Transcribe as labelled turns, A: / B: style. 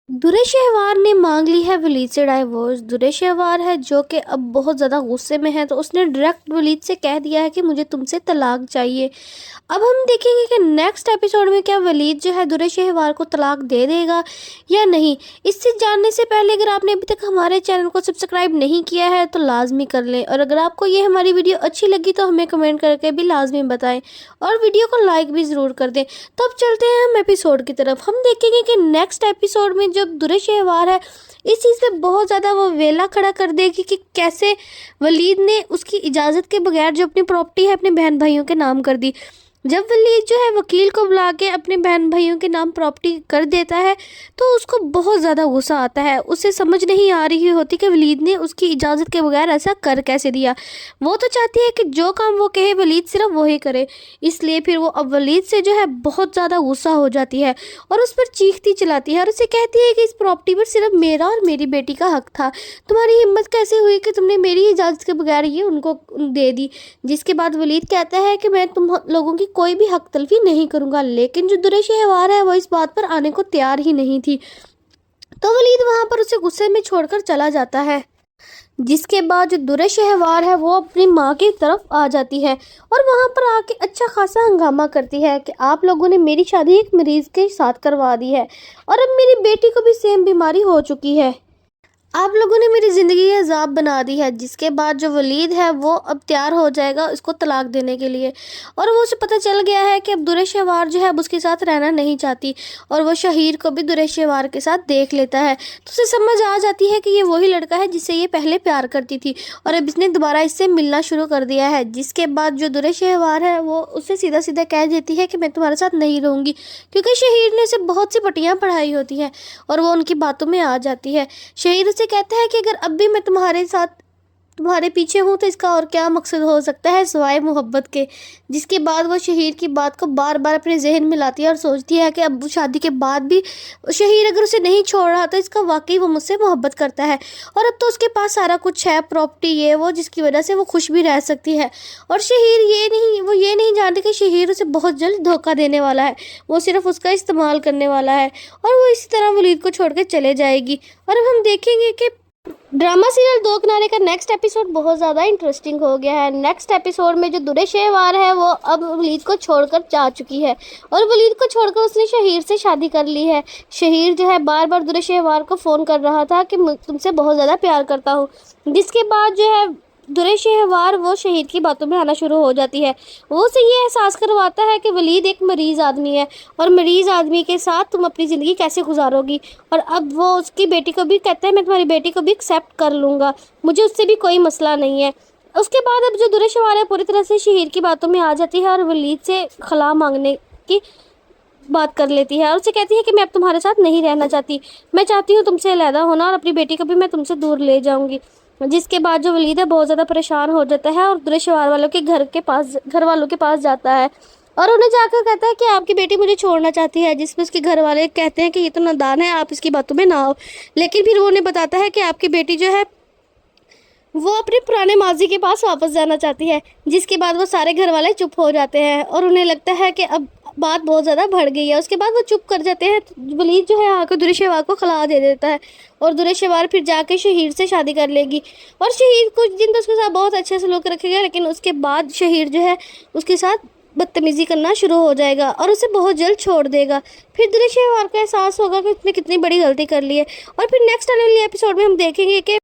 A: दुरेशहवार ने मांग ली है वलीद से डाइवोर्स। दुरेशहवार है जो कि अब बहुत ज़्यादा गुस्से में है, तो उसने डायरेक्ट वलीद से कह दिया है कि मुझे तुमसे तलाक चाहिए। अब हम देखेंगे कि नेक्स्ट एपिसोड में क्या वलीद जो है दुरेशहवार को तलाक दे देगा या नहीं। इससे जानने से पहले अगर आपने अभी तक हमारे चैनल को सब्सक्राइब नहीं किया है तो लाजमी कर लें, और अगर आपको ये हमारी वीडियो अच्छी लगी तो हमें कमेंट करके भी लाजमी बताएं और वीडियो को लाइक भी ज़रूर कर दें। तो अब चलते हैं हम एपिसोड की तरफ। हम देखेंगे कि नेक्स्ट एपिसोड में जब दुरेशहवार है इस चीज़ पे बहुत ज़्यादा वो वेला खड़ा कर देगी कि कैसे वलीद ने उसकी इजाज़त के बगैर जो अपनी प्रॉपर्टी है अपने बहन भाइयों के नाम कर दी। जब वलीद जो है वकील को बुला के अपने बहन भाइयों के नाम प्रॉपर्टी कर देता है तो उसको बहुत ज़्यादा गुस्सा आता है। उसे समझ नहीं आ रही होती कि वलीद ने उसकी इजाज़त के बगैर ऐसा कर कैसे दिया। वो तो चाहती है कि जो काम वो कहे वलीद सिर्फ वही करे, इसलिए फिर वो अब वलीद से जो है बहुत ज़्यादा गुस्सा हो जाती है और उस पर चीखती चलाती है और उसे कहती है कि इस प्रॉपर्टी पर सिर्फ मेरा और मेरी बेटी का हक था, तुम्हारी हिम्मत कैसे हुई कि तुमने मेरी इजाज़त के बगैर ये उनको दे दी। जिसके बाद वलीद कहता है कि मैं तुम लोगों की कोई भी हक तलफी नहीं करूंगा, लेकिन जो दुरेशहवार है वो इस बात पर आने को तैयार ही नहीं थी। तो वलीद वहां पर उसे गुस्से में छोड़कर चला जाता है। जिसके बाद जो दुरेशहवार है वो अपनी माँ की तरफ आ जाती है और वहाँ पर आके अच्छा खासा हंगामा करती है कि आप लोगों ने मेरी शादी एक मरीज़ के साथ करवा दी है और अब मेरी बेटी को भी सेम बीमारी हो चुकी है, आप लोगों ने मेरी ज़िंदगी अजाब बना दी है। जिसके बाद जो वलीद है वो अब तैयार हो जाएगा उसको तलाक देने के लिए, और वो उसे पता चल गया है कि अब दुरेशहवार जो है अब उसके साथ रहना नहीं चाहती और वो शहीर को भी दुरेशहवार के साथ देख लेता है। तो उसे समझ आ जाती है कि ये वही लड़का है जिससे ये पहले प्यार करती थी और अब इसने दोबारा इससे मिलना शुरू कर दिया है। जिसके बाद जो दुरेशहवार है वो उसे सीधा सीधा कह देती है कि मैं तुम्हारे साथ नहीं रहूँगी, क्योंकि शहीर ने उसे बहुत सी पटियाँ पढ़ाई होती हैं और वो उनकी बातों में आ जाती है। शहीर उसे कहता है कि अगर अब भी मैं तुम्हारे साथ तुम्हारे पीछे हूँ तो इसका और क्या मकसद हो सकता है सिवाय मोहब्बत के। जिसके बाद वो शहीर की बात को बार बार अपने जहन में लाती है और सोचती है कि अब शादी के बाद भी शहीर अगर उसे नहीं छोड़ रहा तो इसका वाकई वो मुझसे मोहब्बत करता है और अब तो उसके पास सारा कुछ है, प्रॉपर्टी ये वो, जिसकी वजह से वो खुश भी रह सकती है। और शहीर ये नहीं जानती कि शहीर उसे बहुत जल्द धोखा देने वाला है, वो सिर्फ उसका इस्तेमाल करने वाला है और वो इसी तरह वलीद को छोड़ कर चले जाएगी। और अब हम देखेंगे कि ड्रामा सीरियल दो किनारे का नेक्स्ट एपिसोड बहुत ज़्यादा इंटरेस्टिंग हो गया है। नेक्स्ट एपिसोड में जो दुरेशहवार है वो अब वलीद को छोड़कर जा चुकी है और वलीद को छोड़कर उसने शहीर से शादी कर ली है। शहीर जो है बार बार दुरेशहवार को फ़ोन कर रहा था कि मैं तुमसे बहुत ज़्यादा प्यार करता हूँ। जिसके बाद जो है दुरेशहवार वो शहीद की बातों में आना शुरू हो जाती है। वो उसे ये एहसास करवाता है कि वलीद एक मरीज़ आदमी है और मरीज़ आदमी के साथ तुम अपनी ज़िंदगी कैसे गुजारोगी। और अब वो उसकी बेटी को भी कहता है मैं तुम्हारी बेटी को भी एक्सेप्ट कर लूँगा, मुझे उससे भी कोई मसला नहीं है। उसके बाद अब जो दुरेशहवार है पूरी तरह से शहीद की बातों में आ जाती है और वलीद से खला मांगने की बात कर लेती है और उसे कहती है कि मैं अब तुम्हारे साथ नहीं रहना चाहती, मैं चाहती हूँ तुमसे अलहदा होना और अपनी बेटी को भी मैं तुमसे दूर ले जाऊँगी। जिसके बाद जो वलीद है बहुत ज़्यादा परेशान हो जाता है और दुरेशहवार वालों के घर वालों के पास जाता है और उन्हें जाकर कहता है कि आपकी बेटी मुझे छोड़ना चाहती है। जिसमें उसके घर वाले कहते हैं कि ये तो नादान है, आप इसकी बातों में ना आओ। लेकिन फिर वो उन्हें बताता है कि आपकी बेटी जो है वो अपने पुराने माजी के पास वापस जाना चाहती है। जिसके बाद वो सारे घर वाले चुप हो जाते हैं और उन्हें लगता है कि अब बात बहुत ज़्यादा बढ़ गई है। उसके बाद वो चुप कर जाते हैं। वलीद जो है आकर दुरेशहवार को खला दे देता है और दुरेशहवार फिर जाके शहीर से शादी कर लेगी और शहीर कुछ दिन तो उसके साथ बहुत अच्छे से सलूक रखेगा, लेकिन उसके बाद शहीर जो है उसके साथ बदतमीज़ी करना शुरू हो जाएगा और उसे बहुत जल्द छोड़ देगा। फिर दुरेशहवार को एहसास होगा कि उसने कितनी बड़ी गलती कर ली है और फिर नेक्स्ट आने वाले एपिसोड में हम देखेंगे कि